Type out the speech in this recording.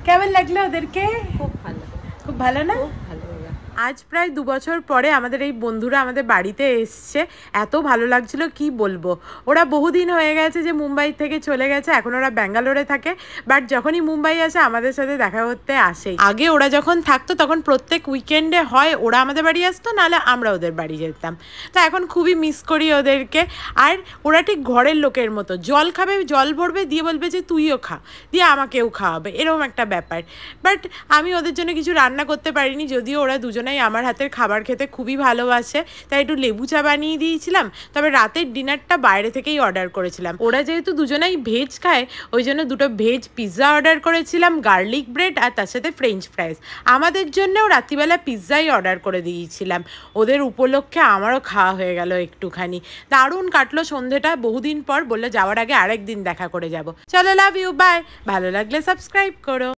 কেমন লাগলো ওদেরকে? খুব ভালো, খুব ভালো না? খুব ভালো। আজ প্রায় 2 বছর পরে আমাদের এই বন্ধুরা আমাদের বাড়িতে এসছে। এত ভালো লাগছিল কি বলবো। ওরা বহুদিন হয়ে গেছে যে মুম্বাই থেকে চলে গেছে, এখন ওরা ব্যাঙ্গালোরে থাকে, বাট যখনই মুম্বাই আসে আমাদের সাথে দেখা করতে আসেই। আগে ওরা যখন থাকতো তখন প্রত্যেক উইকেন্ডে হয় ওরা আমাদের বাড়ি আসতো, নাহলে আমরা ওদের বাড়ি যেতাম। তো এখন খুবই মিস করি ওদেরকে। আর ওরা ঠিক ঘরের লোকের মতো, জল খাবে, জল ভরবে, দিয়ে বলবে যে তুইও খা, দিয়ে আমাকেও খাওয়াবে, এরকম একটা ব্যাপার। বাট আমি ওদের জন্য কিছু রান্না করতে পারিনি, যদিও ওরা দুজনেই আমার হাতের খাবার খেতে খুবই ভালোবাসে, তাই একটু লেবু চা বানিয়ে দিয়েছিলাম। তবে রাতের ডিনারটা বাইরে থেকেই অর্ডার করেছিলাম। ওরা যেহেতু দুজনেই ভেজ খায়, ওই জন্য 2টো ভেজ পিৎজা অর্ডার করেছিলাম, গার্লিক ব্রেড আর তার সাথে ফ্রেঞ্চ ফ্রাইস। আমাদের জন্যও রাত্রিবেলা পিৎজাই অর্ডার করে দিয়েছিলাম। ওদের উপলক্ষে আমারও খাওয়া হয়ে গেল একটুখানি। দারুণ কাটলো সন্ধেটা, বহুদিন পর। বললে যাওয়ার আগে আরেকদিন দেখা করে যাব। চলো, লাভ ইউ, বাই। ভালো লাগলে সাবস্ক্রাইব করো।